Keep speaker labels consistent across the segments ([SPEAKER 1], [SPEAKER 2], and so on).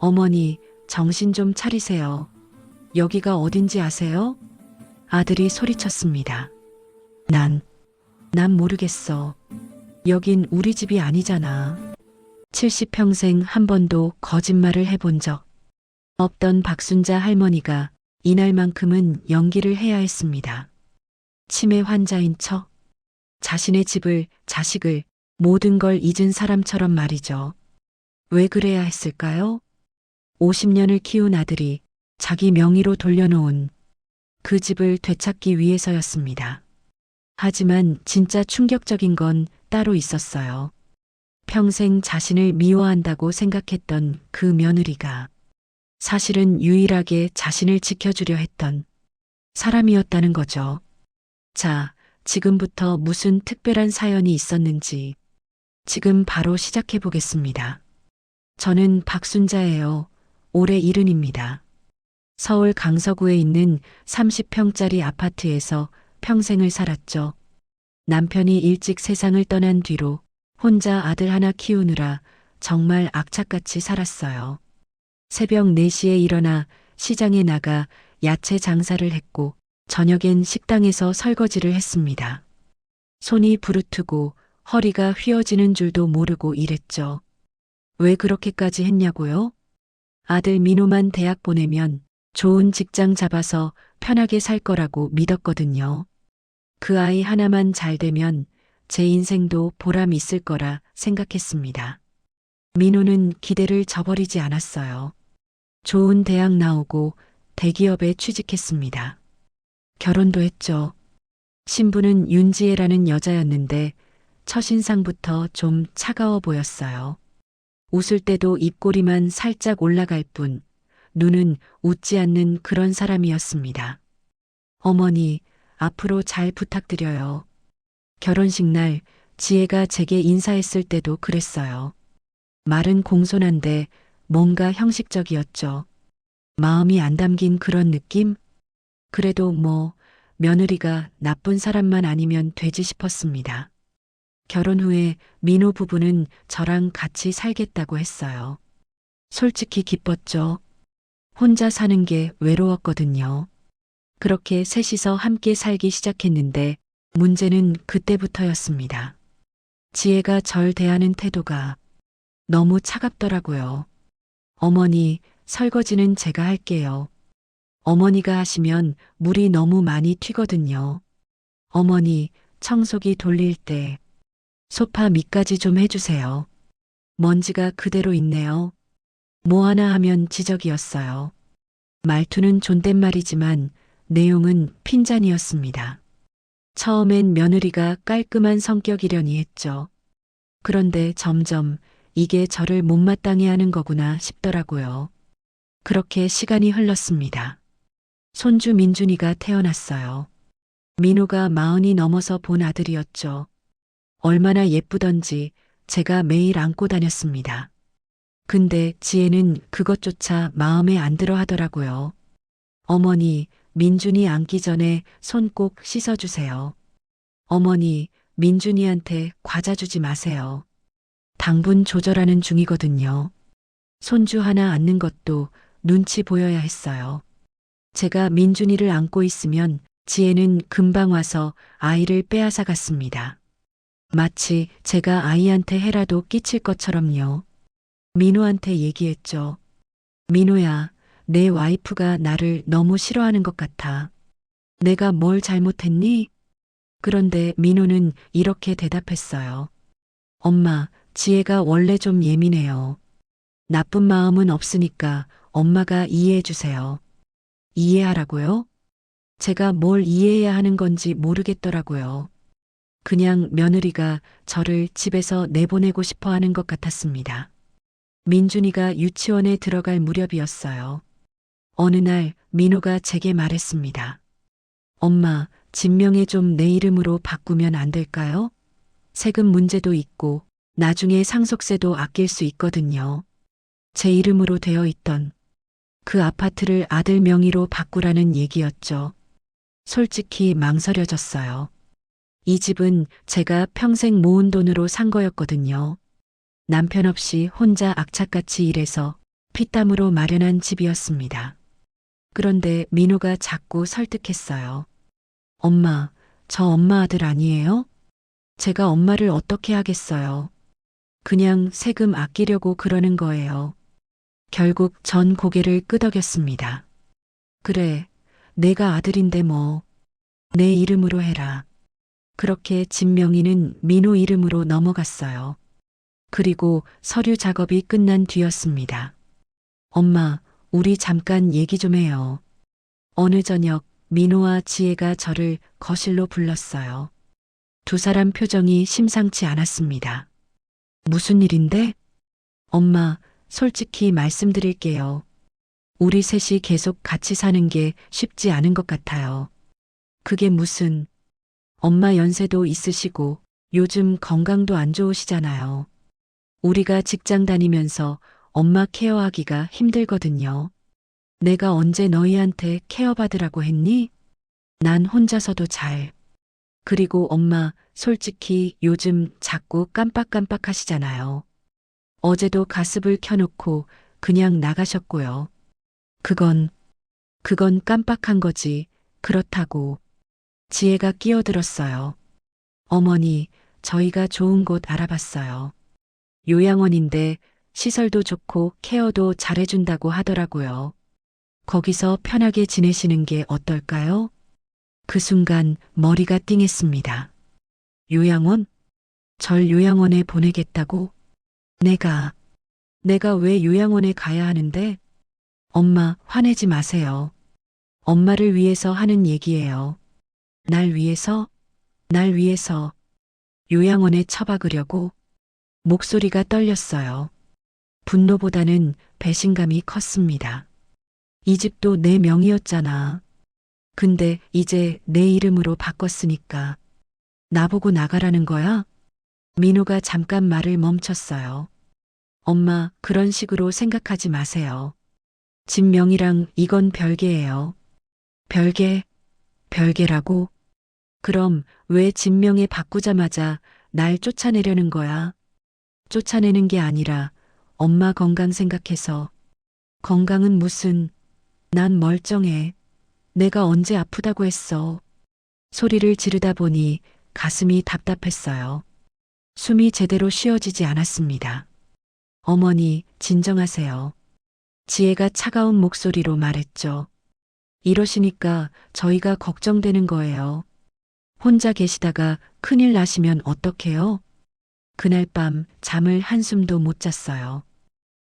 [SPEAKER 1] 어머니, 정신 좀 차리세요. 여기가 어딘지 아세요? 아들이 소리쳤습니다. 난 모르겠어. 여긴 우리 집이 아니잖아. 70평생 한 번도 거짓말을 해본 적 없던 박순자 할머니가 이날만큼은 연기를 해야 했습니다. 치매 환자인 척, 자신의 집을, 자식을, 모든 걸 잊은 사람처럼 말이죠. 왜 그래야 했을까요? 50년을 키운 아들이 자기 명의로 돌려놓은 그 집을 되찾기 위해서였습니다. 하지만 진짜 충격적인 건 따로 있었어요. 평생 자신을 미워한다고 생각했던 그 며느리가 사실은 유일하게 자신을 지켜주려 했던 사람이었다는 거죠. 자, 지금부터 무슨 특별한 사연이 있었는지 지금 바로 시작해 보겠습니다. 저는 박순자예요. 올해 70입니다. 서울 강서구에 있는 30평짜리 아파트에서 평생을 살았죠. 남편이 일찍 세상을 떠난 뒤로 혼자 아들 하나 키우느라 정말 악착같이 살았어요. 새벽 4시에 일어나 시장에 나가 야채 장사를 했고 저녁엔 식당에서 설거지를 했습니다. 손이 부르트고 허리가 휘어지는 줄도 모르고 일했죠. 왜 그렇게까지 했냐고요? 아들 민호만 대학 보내면 좋은 직장 잡아서 편하게 살 거라고 믿었거든요. 그 아이 하나만 잘 되면 제 인생도 보람 있을 거라 생각했습니다. 민호는 기대를 저버리지 않았어요. 좋은 대학 나오고 대기업에 취직했습니다. 결혼도 했죠. 신부는 윤지혜라는 여자였는데 첫인상부터 좀 차가워 보였어요. 웃을 때도 입꼬리만 살짝 올라갈 뿐 눈은 웃지 않는 그런 사람이었습니다. 어머니, 앞으로 잘 부탁드려요. 결혼식 날 지혜가 제게 인사했을 때도 그랬어요. 말은 공손한데 뭔가 형식적이었죠. 마음이 안 담긴 그런 느낌? 그래도 며느리가 나쁜 사람만 아니면 되지 싶었습니다. 결혼 후에 민호 부부는 저랑 같이 살겠다고 했어요. 솔직히 기뻤죠. 혼자 사는 게 외로웠거든요. 그렇게 셋이서 함께 살기 시작했는데 문제는 그때부터였습니다. 지혜가 절 대하는 태도가 너무 차갑더라고요. 어머니, 설거지는 제가 할게요. 어머니가 하시면 물이 너무 많이 튀거든요. 어머니, 청소기 돌릴 때 소파 밑까지 좀 해주세요. 먼지가 그대로 있네요. 뭐 하나 하면 지적이었어요. 말투는 존댓말이지만 내용은 핀잔이었습니다. 처음엔 며느리가 깔끔한 성격이려니 했죠. 그런데 점점 이게 저를 못마땅해 하는 거구나 싶더라고요. 그렇게 시간이 흘렀습니다. 손주 민준이가 태어났어요. 민호가 40이 넘어서 본 아들이었죠. 얼마나 예쁘던지 제가 매일 안고 다녔습니다. 근데 지혜는 그것조차 마음에 안 들어 하더라고요. 어머니, 민준이 앉기 전에 손 꼭 씻어주세요. 어머니, 민준이한테 과자 주지 마세요. 당분 조절하는 중이거든요. 손주 하나 안는 것도 눈치 보여야 했어요. 제가 민준이를 안고 있으면 지혜는 금방 와서 아이를 빼앗아 갔습니다. 마치 제가 아이한테 해라도 끼칠 것처럼요. 민호한테 얘기했죠. 민호야, 내 와이프가 나를 너무 싫어하는 것 같아. 내가 뭘 잘못했니? 그런데 민호는 이렇게 대답했어요. 엄마, 지혜가 원래 좀 예민해요. 나쁜 마음은 없으니까 엄마가 이해해 주세요. 이해하라고요? 제가 뭘 이해해야 하는 건지 모르겠더라고요. 그냥 며느리가 저를 집에서 내보내고 싶어 하는 것 같았습니다. 민준이가 유치원에 들어갈 무렵이었어요. 어느 날 민호가 제게 말했습니다. 엄마, 진명에 좀 내 이름으로 바꾸면 안 될까요? 세금 문제도 있고 나중에 상속세도 아낄 수 있거든요. 제 이름으로 되어 있던 그 아파트를 아들 명의로 바꾸라는 얘기였죠. 솔직히 망설여졌어요. 이 집은 제가 평생 모은 돈으로 산 거였거든요. 남편 없이 혼자 악착같이 일해서 피땀으로 마련한 집이었습니다. 그런데 민호가 자꾸 설득했어요. 엄마, 저 엄마 아들 아니에요? 제가 엄마를 어떻게 하겠어요? 그냥 세금 아끼려고 그러는 거예요. 결국 전 고개를 끄덕였습니다. 그래, 내가 아들인데 뭐. 내 이름으로 해라. 그렇게 집 명의는 민호 이름으로 넘어갔어요. 그리고 서류 작업이 끝난 뒤였습니다. 엄마, 우리 잠깐 얘기 좀 해요. 어느 저녁 민호와 지혜가 저를 거실로 불렀어요. 두 사람 표정이 심상치 않았습니다. 무슨 일인데? 엄마, 솔직히 말씀드릴게요. 우리 셋이 계속 같이 사는 게 쉽지 않은 것 같아요. 그게 무슨, 엄마 연세도 있으시고 요즘 건강도 안 좋으시잖아요. 우리가 직장 다니면서 엄마 케어하기가 힘들거든요. 내가 언제 너희한테 케어받으라고 했니? 난 혼자서도 잘. 그리고 엄마, 솔직히 요즘 자꾸 깜빡깜빡 하시잖아요. 어제도 가습을 켜놓고 그냥 나가셨고요. 그건 깜빡한 거지. 그렇다고. 지혜가 끼어들었어요. 어머니, 저희가 좋은 곳 알아봤어요. 요양원인데 시설도 좋고 케어도 잘해준다고 하더라고요. 거기서 편하게 지내시는 게 어떨까요? 그 순간 머리가 띵했습니다. 요양원? 절 요양원에 보내겠다고? 내가 왜 요양원에 가야 하는데? 엄마, 화내지 마세요. 엄마를 위해서 하는 얘기예요. 날 위해서? 날 위해서 요양원에 처박으려고? 목소리가 떨렸어요. 분노보다는 배신감이 컸습니다. 이 집도 내 명의였잖아. 근데 이제 내 이름으로 바꿨으니까 나보고 나가라는 거야? 민호가 잠깐 말을 멈췄어요. 엄마, 그런 식으로 생각하지 마세요. 집 명의랑 이건 별개예요. 별개? 별개라고? 그럼 왜 집 명의 바꾸자마자 날 쫓아내려는 거야? 쫓아내는 게 아니라 엄마 건강 생각해서. 건강은 무슨, 난 멀쩡해. 내가 언제 아프다고 했어. 소리를 지르다 보니 가슴이 답답했어요. 숨이 제대로 쉬어지지 않았습니다. 어머니, 진정하세요. 지혜가 차가운 목소리로 말했죠. 이러시니까 저희가 걱정되는 거예요. 혼자 계시다가 큰일 나시면 어떡해요? 그날 밤 잠을 한숨도 못 잤어요.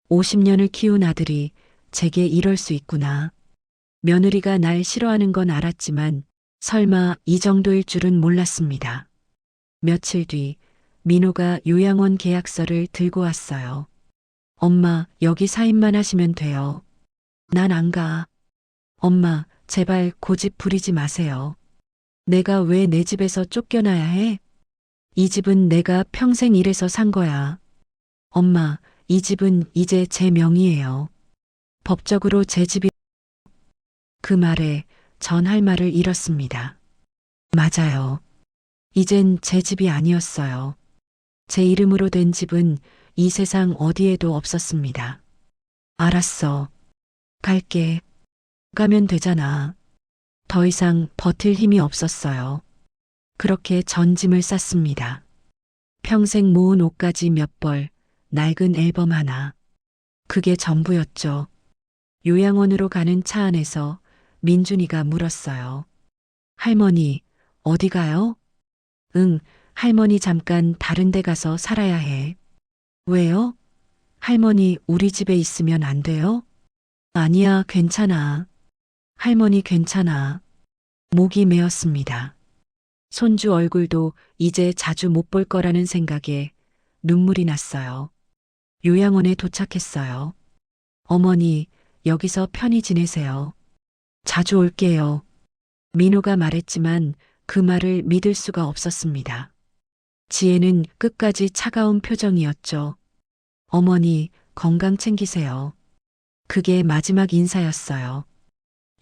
[SPEAKER 1] 50년을 키운 아들이 제게 이럴 수 있구나. 며느리가 날 싫어하는 건 알았지만 설마 이 정도일 줄은 몰랐습니다. 며칠 뒤 민호가 요양원 계약서를 들고 왔어요. 엄마, 여기 사인만 하시면 돼요. 난 안 가. 엄마, 제발 고집 부리지 마세요. 내가 왜 내 집에서 쫓겨나야 해? 이 집은 내가 평생 일해서 산 거야. 엄마, 이 집은 이제 제 명의예요. 법적으로 제 집이. 그 말에 전 할 말을 잃었습니다. 맞아요. 이젠 제 집이 아니었어요. 제 이름으로 된 집은 이 세상 어디에도 없었습니다. 알았어. 갈게. 가면 되잖아. 더 이상 버틸 힘이 없었어요. 그렇게 전 짐을 쌌습니다. 평생 모은 옷가지 몇 벌, 낡은 앨범 하나. 그게 전부였죠. 요양원으로 가는 차 안에서 민준이가 물었어요. 할머니, 어디 가요? 응, 할머니 잠깐 다른 데 가서 살아야 해. 왜요? 할머니 우리 집에 있으면 안 돼요? 아니야, 괜찮아. 할머니 괜찮아. 목이 메었습니다. 손주 얼굴도 이제 자주 못 볼 거라는 생각에 눈물이 났어요. 요양원에 도착했어요. 어머니, 여기서 편히 지내세요. 자주 올게요. 민호가 말했지만 그 말을 믿을 수가 없었습니다. 지혜는 끝까지 차가운 표정이었죠. 어머니, 건강 챙기세요. 그게 마지막 인사였어요.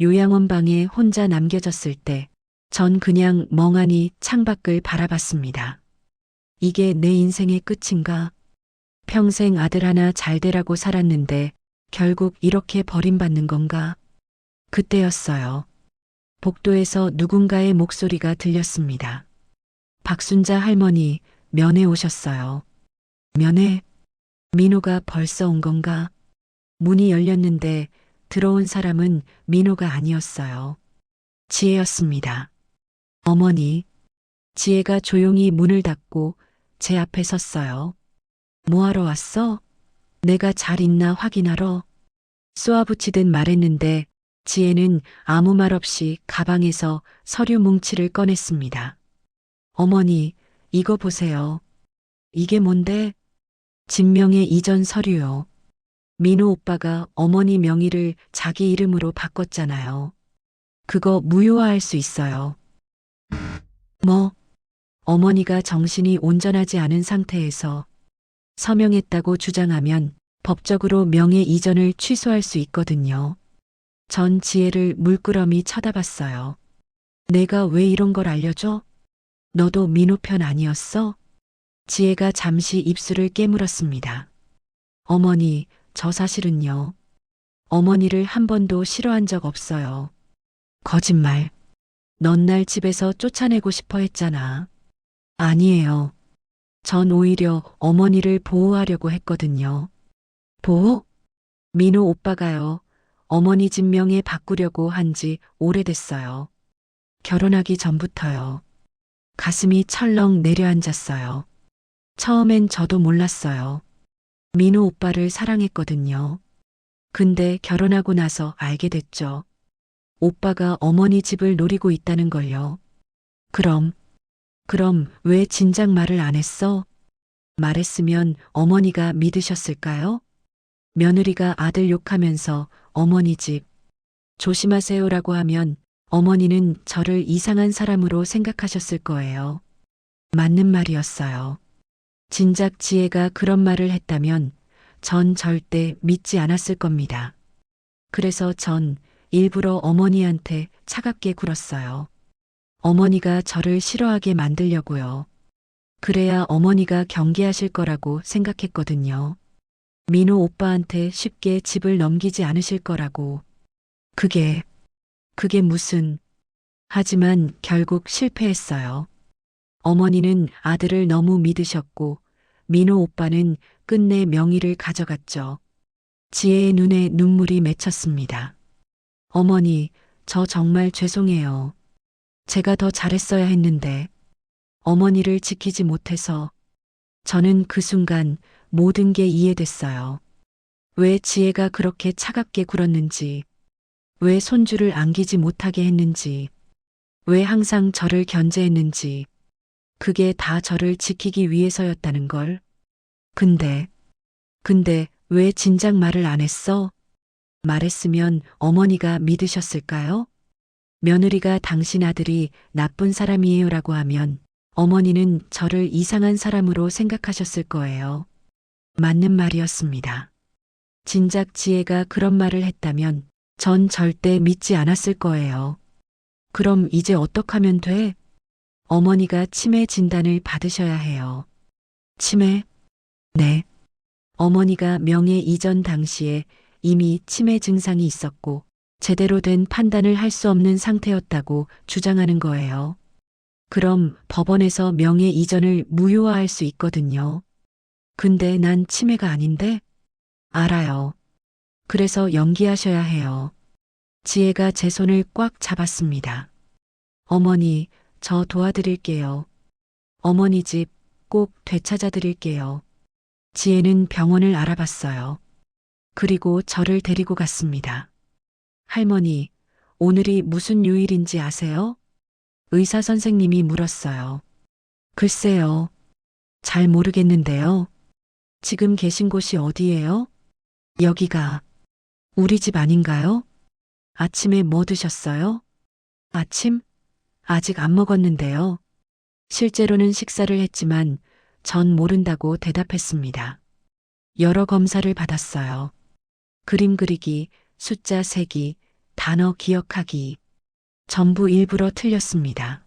[SPEAKER 1] 요양원 방에 혼자 남겨졌을 때 전 그냥 멍하니 창밖을 바라봤습니다. 이게 내 인생의 끝인가? 평생 아들 하나 잘 되라고 살았는데 결국 이렇게 버림받는 건가? 그때였어요. 복도에서 누군가의 목소리가 들렸습니다. 박순자 할머니, 면회 오셨어요. 면회? 민호가 벌써 온 건가? 문이 열렸는데 들어온 사람은 민호가 아니었어요. 지혜였습니다. 어머니. 지혜가 조용히 문을 닫고 제 앞에 섰어요. 뭐하러 왔어? 내가 잘 있나 확인하러? 쏘아붙이듯 말했는데 지혜는 아무 말 없이 가방에서 서류 뭉치를 꺼냈습니다. 어머니, 이거 보세요. 이게 뭔데? 진명의 이전 서류요. 민호 오빠가 어머니 명의를 자기 이름으로 바꿨잖아요. 그거 무효화할 수 있어요. 뭐? 어머니가 정신이 온전하지 않은 상태에서 서명했다고 주장하면 법적으로 명예 이전을 취소할 수 있거든요. 전 지혜를 물끄러미 쳐다봤어요. 내가 왜 이런 걸 알려줘? 너도 민호 편 아니었어? 지혜가 잠시 입술을 깨물었습니다. 어머니, 저 사실은요. 어머니를 한 번도 싫어한 적 없어요. 거짓말. 넌 날 집에서 쫓아내고 싶어 했잖아. 아니에요. 전 오히려 어머니를 보호하려고 했거든요. 보호? 민호 오빠가요. 어머니 진명에 바꾸려고 한 지 오래됐어요. 결혼하기 전부터요. 가슴이 철렁 내려앉았어요. 처음엔 저도 몰랐어요. 민호 오빠를 사랑했거든요. 근데 결혼하고 나서 알게 됐죠. 오빠가 어머니 집을 노리고 있다는 걸요. 그럼 왜 진작 말을 안 했어? 말했으면 어머니가 믿으셨을까요? 며느리가 아들 욕하면서 어머니 집 조심하세요라고 하면 어머니는 저를 이상한 사람으로 생각하셨을 거예요. 맞는 말이었어요. 진작 지혜가 그런 말을 했다면 전 절대 믿지 않았을 겁니다. 그래서 전 일부러 어머니한테 차갑게 굴었어요. 어머니가 저를 싫어하게 만들려고요. 그래야 어머니가 경계하실 거라고 생각했거든요. 민호 오빠한테 쉽게 집을 넘기지 않으실 거라고. 그게 무슨. 하지만 결국 실패했어요. 어머니는 아들을 너무 믿으셨고 민호 오빠는 끝내 명의를 가져갔죠. 지혜의 눈에 눈물이 맺혔습니다. 어머니, 저 정말 죄송해요. 제가 더 잘했어야 했는데 어머니를 지키지 못해서. 저는 그 순간 모든 게 이해됐어요. 왜 지혜가 그렇게 차갑게 굴었는지, 왜 손주를 안기지 못하게 했는지, 왜 항상 저를 견제했는지, 그게 다 저를 지키기 위해서였다는 걸. 근데 왜 진작 말을 안 했어? 말했으면 어머니가 믿으셨을까요? 며느리가 당신 아들이 나쁜 사람이에요라고 하면 어머니는 저를 이상한 사람으로 생각하셨을 거예요. 맞는 말이었습니다. 진작 지혜가 그런 말을 했다면 전 절대 믿지 않았을 거예요. 그럼 이제 어떡하면 돼? 어머니가 치매 진단을 받으셔야 해요. 치매? 네. 어머니가 명예 이전 당시에 이미 치매 증상이 있었고 제대로 된 판단을 할 수 없는 상태였다고 주장하는 거예요. 그럼 법원에서 명예 이전을 무효화할 수 있거든요. 근데 난 치매가 아닌데? 알아요. 그래서 연기하셔야 해요. 지혜가 제 손을 꽉 잡았습니다. 어머니, 저 도와드릴게요. 어머니 집 꼭 되찾아 드릴게요. 지혜는 병원을 알아봤어요. 그리고 저를 데리고 갔습니다. 할머니, 오늘이 무슨 요일인지 아세요? 의사 선생님이 물었어요. 글쎄요. 잘 모르겠는데요. 지금 계신 곳이 어디예요? 여기가 우리 집 아닌가요? 아침에 뭐 드셨어요? 아침? 아직 안 먹었는데요. 실제로는 식사를 했지만 전 모른다고 대답했습니다. 여러 검사를 받았어요. 그림 그리기, 숫자 세기, 단어 기억하기. 전부 일부러 틀렸습니다.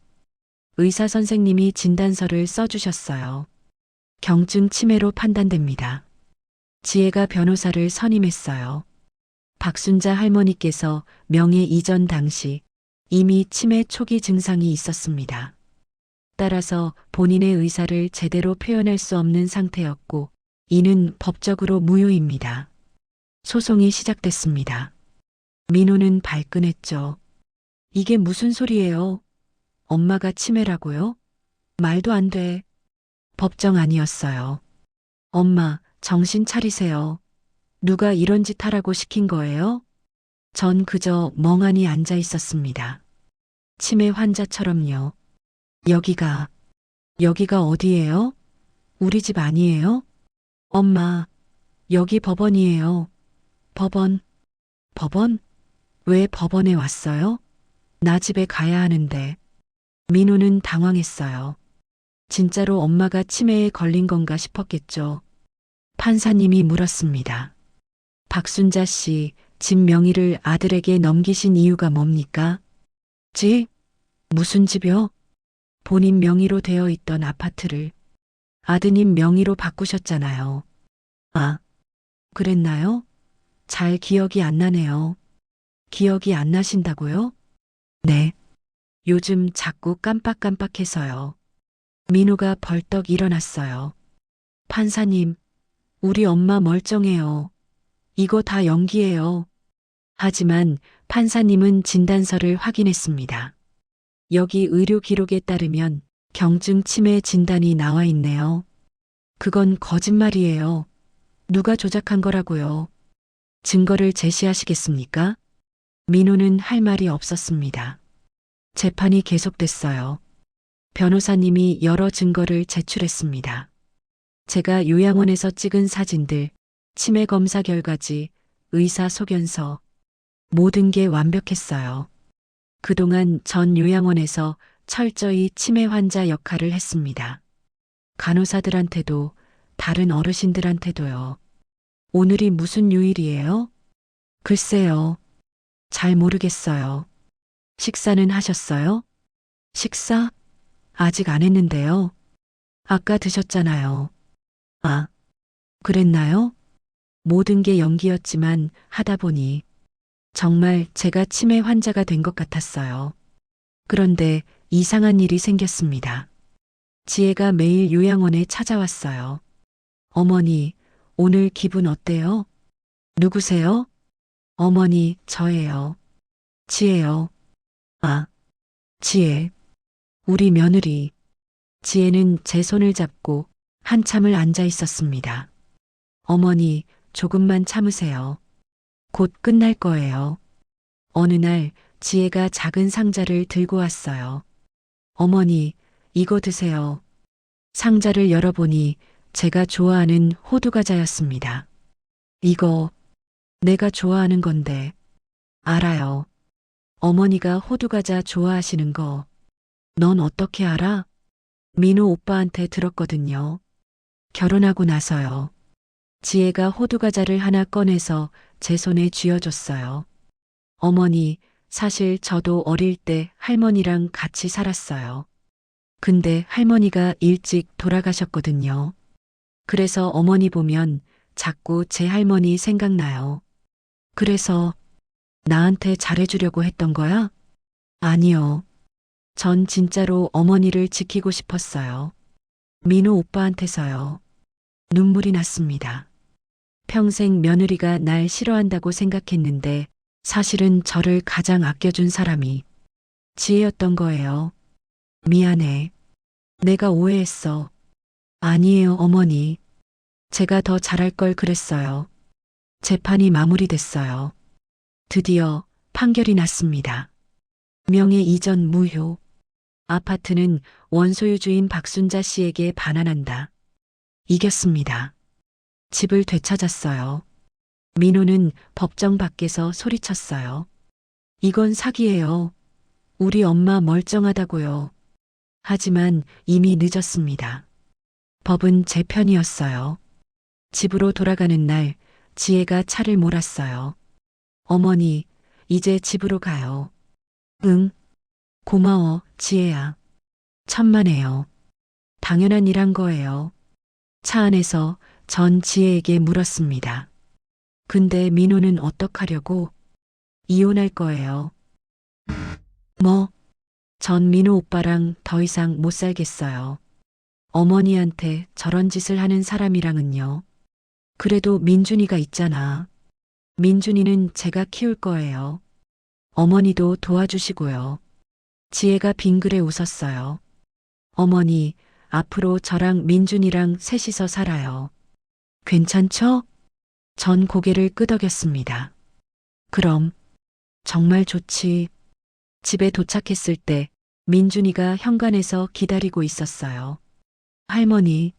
[SPEAKER 1] 의사 선생님이 진단서를 써주셨어요. 경증 치매로 판단됩니다. 지혜가 변호사를 선임했어요. 박순자 할머니께서 명예 이전 당시 이미 치매 초기 증상이 있었습니다. 따라서 본인의 의사를 제대로 표현할 수 없는 상태였고 이는 법적으로 무효입니다. 소송이 시작됐습니다. 민호는 발끈했죠. 이게 무슨 소리예요? 엄마가 치매라고요? 말도 안 돼. 법정 아니었어요. 엄마, 정신 차리세요. 누가 이런 짓 하라고 시킨 거예요? 전 그저 멍하니 앉아 있었습니다. 치매 환자처럼요. 여기가 어디예요? 우리 집 아니에요? 엄마, 여기 법원이에요. 법원? 왜 법원에 왔어요? 나 집에 가야 하는데. 민호는 당황했어요. 진짜로 엄마가 치매에 걸린 건가 싶었겠죠. 판사님이 물었습니다. 박순자 씨, 집 명의를 아들에게 넘기신 이유가 뭡니까? 집? 무슨 집이요? 본인 명의로 되어 있던 아파트를 아드님 명의로 바꾸셨잖아요. 아, 그랬나요? 잘 기억이 안 나네요. 기억이 안 나신다고요? 네. 요즘 자꾸 깜빡깜빡해서요. 민호가 벌떡 일어났어요. 판사님, 우리 엄마 멀쩡해요. 이거 다 연기예요. 하지만 판사님은 진단서를 확인했습니다. 여기 의료 기록에 따르면 경증 치매 진단이 나와 있네요. 그건 거짓말이에요. 누가 조작한 거라고요. 증거를 제시하시겠습니까? 민호는 할 말이 없었습니다. 재판이 계속됐어요. 변호사님이 여러 증거를 제출했습니다. 제가 요양원에서 찍은 사진들, 치매 검사 결과지, 의사 소견서, 모든 게 완벽했어요. 그동안 전 요양원에서 철저히 치매 환자 역할을 했습니다. 간호사들한테도 다른 어르신들한테도요. 오늘이 무슨 요일이에요? 글쎄요. 잘 모르겠어요. 식사는 하셨어요? 식사? 아직 안 했는데요. 아까 드셨잖아요. 아, 그랬나요? 모든 게 연기였지만 하다 보니 정말 제가 치매 환자가 된 것 같았어요. 그런데 이상한 일이 생겼습니다. 지혜가 매일 요양원에 찾아왔어요. 어머니, 오늘 기분 어때요? 누구세요? 어머니, 저예요. 지혜요. 아, 지혜. 우리 며느리. 지혜는 제 손을 잡고 한참을 앉아 있었습니다. 어머니, 조금만 참으세요. 곧 끝날 거예요. 어느 날 지혜가 작은 상자를 들고 왔어요. 어머니, 이거 드세요. 상자를 열어보니 제가 좋아하는 호두과자였습니다. 이거 내가 좋아하는 건데. 알아요. 어머니가 호두과자 좋아하시는 거. 넌 어떻게 알아? 민호 오빠한테 들었거든요. 결혼하고 나서요. 지혜가 호두과자를 하나 꺼내서 제 손에 쥐어줬어요. 어머니, 사실 저도 어릴 때 할머니랑 같이 살았어요. 근데 할머니가 일찍 돌아가셨거든요. 그래서 어머니 보면 자꾸 제 할머니 생각나요. 그래서 나한테 잘해주려고 했던 거야? 아니요. 전 진짜로 어머니를 지키고 싶었어요. 민호 오빠한테서요. 눈물이 났습니다. 평생 며느리가 날 싫어한다고 생각했는데 사실은 저를 가장 아껴준 사람이 지혜였던 거예요. 미안해. 내가 오해했어. 아니에요, 어머니. 제가 더 잘할 걸 그랬어요. 재판이 마무리됐어요. 드디어 판결이 났습니다. 명예 이전 무효. 아파트는 원소유주인 박순자 씨에게 반환한다. 이겼습니다. 집을 되찾았어요. 민호는 법정 밖에서 소리쳤어요. 이건 사기예요. 우리 엄마 멀쩡하다고요. 하지만 이미 늦었습니다. 법은 제 편이었어요. 집으로 돌아가는 날 지혜가 차를 몰았어요. 어머니, 이제 집으로 가요. 응. 고마워, 지혜야. 천만에요. 당연한 일한 거예요. 차 안에서 전 지혜에게 물었습니다. 근데 민호는 어떡하려고? 이혼할 거예요. 뭐? 전 민호 오빠랑 더 이상 못 살겠어요. 어머니한테 저런 짓을 하는 사람이랑은요. 그래도 민준이가 있잖아. 민준이는 제가 키울 거예요. 어머니도 도와주시고요. 지혜가 빙그레 웃었어요. 어머니, 앞으로 저랑 민준이랑 셋이서 살아요. 괜찮죠? 전 고개를 끄덕였습니다. 그럼, 정말 좋지. 집에 도착했을 때 민준이가 현관에서 기다리고 있었어요. 할머니,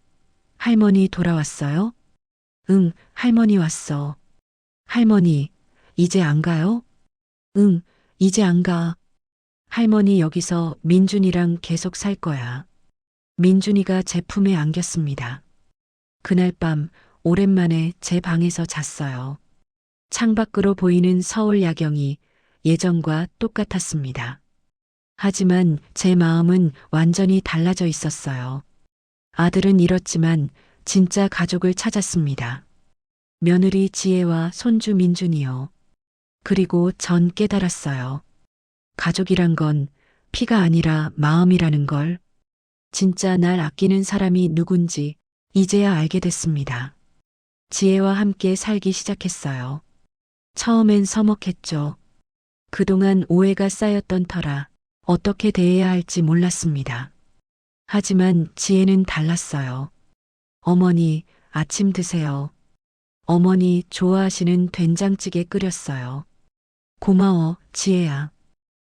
[SPEAKER 1] 할머니 돌아왔어요? 응, 할머니 왔어. 할머니, 이제 안 가요? 응, 이제 안 가. 할머니 여기서 민준이랑 계속 살 거야. 민준이가 제 품에 안겼습니다. 그날 밤 오랜만에 제 방에서 잤어요. 창밖으로 보이는 서울 야경이 예전과 똑같았습니다. 하지만 제 마음은 완전히 달라져 있었어요. 아들은 잃었지만 진짜 가족을 찾았습니다. 며느리 지혜와 손주 민준이요. 그리고 전 깨달았어요. 가족이란 건 피가 아니라 마음이라는 걸. 진짜 날 아끼는 사람이 누군지 이제야 알게 됐습니다. 지혜와 함께 살기 시작했어요. 처음엔 서먹했죠. 그동안 오해가 쌓였던 터라 어떻게 대해야 할지 몰랐습니다. 하지만 지혜는 달랐어요. 어머니, 아침 드세요. 어머니 좋아하시는 된장찌개 끓였어요. 고마워, 지혜야.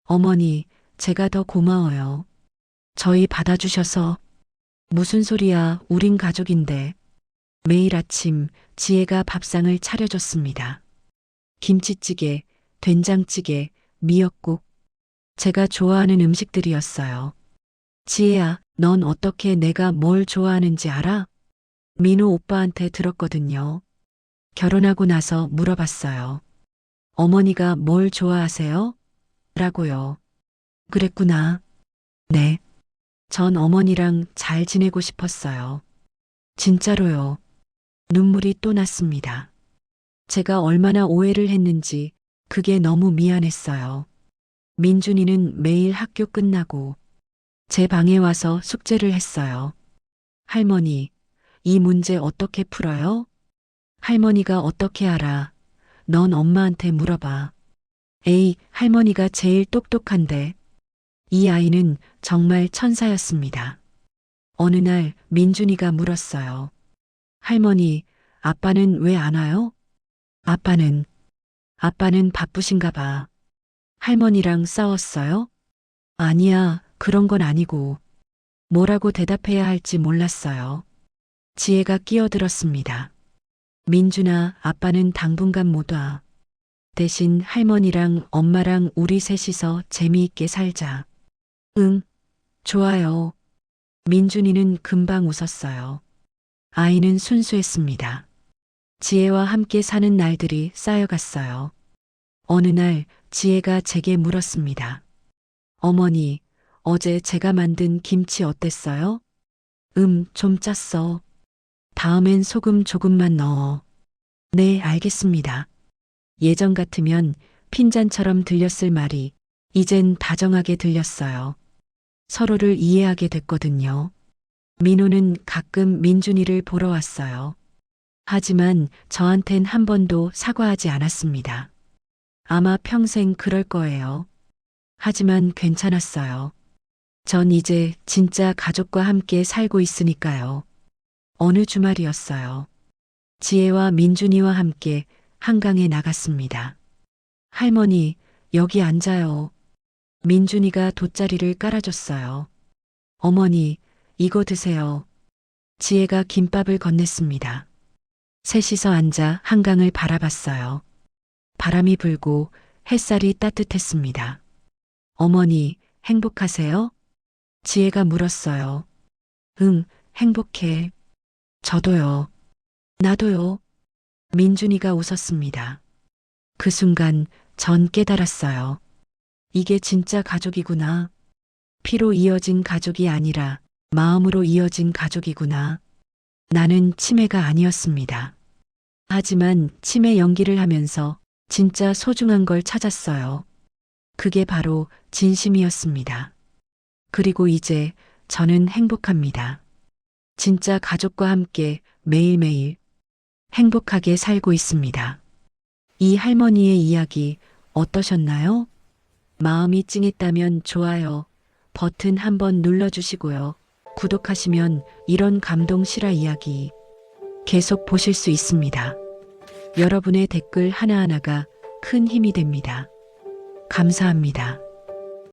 [SPEAKER 1] 어머니, 제가 더 고마워요. 저희 받아주셔서. 무슨 소리야, 우린 가족인데. 매일 아침 지혜가 밥상을 차려줬습니다. 김치찌개, 된장찌개, 미역국. 제가 좋아하는 음식들이었어요. 지혜야, 넌 어떻게 내가 뭘 좋아하는지 알아? 민호 오빠한테 들었거든요. 결혼하고 나서 물어봤어요. 어머니가 뭘 좋아하세요? 라고요. 그랬구나. 네. 전 어머니랑 잘 지내고 싶었어요. 진짜로요. 눈물이 또 났습니다. 제가 얼마나 오해를 했는지 그게 너무 미안했어요. 민준이는 매일 학교 끝나고 제 방에 와서 숙제를 했어요. 할머니, 이 문제 어떻게 풀어요? 할머니가 어떻게 알아? 넌 엄마한테 물어봐. 에이, 할머니가 제일 똑똑한데. 이 아이는 정말 천사였습니다. 어느 날 민준이가 물었어요. 할머니, 아빠는 왜 안 와요? 아빠는 바쁘신가 봐. 할머니랑 싸웠어요? 아니야, 그런 건 아니고. 뭐라고 대답해야 할지 몰랐어요. 지혜가 끼어들었습니다. 민준아, 아빠는 당분간 못 와. 대신 할머니랑 엄마랑 우리 셋이서 재미있게 살자. 응, 좋아요. 민준이는 금방 웃었어요. 아이는 순수했습니다. 지혜와 함께 사는 날들이 쌓여갔어요. 어느 날 지혜가 제게 물었습니다. 어머니, 어제 제가 만든 김치 어땠어요? 좀 짰어. 다음엔 소금 조금만 넣어. 네, 알겠습니다. 예전 같으면 핀잔처럼 들렸을 말이 이젠 다정하게 들렸어요. 서로를 이해하게 됐거든요. 민호는 가끔 민준이를 보러 왔어요. 하지만 저한텐 한 번도 사과하지 않았습니다. 아마 평생 그럴 거예요. 하지만 괜찮았어요. 전 이제 진짜 가족과 함께 살고 있으니까요. 어느 주말이었어요. 지혜와 민준이와 함께 한강에 나갔습니다. 할머니, 여기 앉아요. 민준이가 돗자리를 깔아줬어요. 어머니, 이거 드세요. 지혜가 김밥을 건넸습니다. 셋이서 앉아 한강을 바라봤어요. 바람이 불고 햇살이 따뜻했습니다. 어머니, 행복하세요? 지혜가 물었어요. 응, 행복해. 저도요. 나도요. 민준이가 웃었습니다. 그 순간 전 깨달았어요. 이게 진짜 가족이구나. 피로 이어진 가족이 아니라 마음으로 이어진 가족이구나. 나는 치매가 아니었습니다. 하지만 치매 연기를 하면서 진짜 소중한 걸 찾았어요. 그게 바로 진심이었습니다. 그리고 이제 저는 행복합니다. 진짜 가족과 함께 매일매일 행복하게 살고 있습니다. 이 할머니의 이야기 어떠셨나요? 마음이 찡했다면 좋아요 버튼 한번 눌러주시고요. 구독하시면 이런 감동 실화 이야기 계속 보실 수 있습니다. 여러분의 댓글 하나하나가 큰 힘이 됩니다. 감사합니다.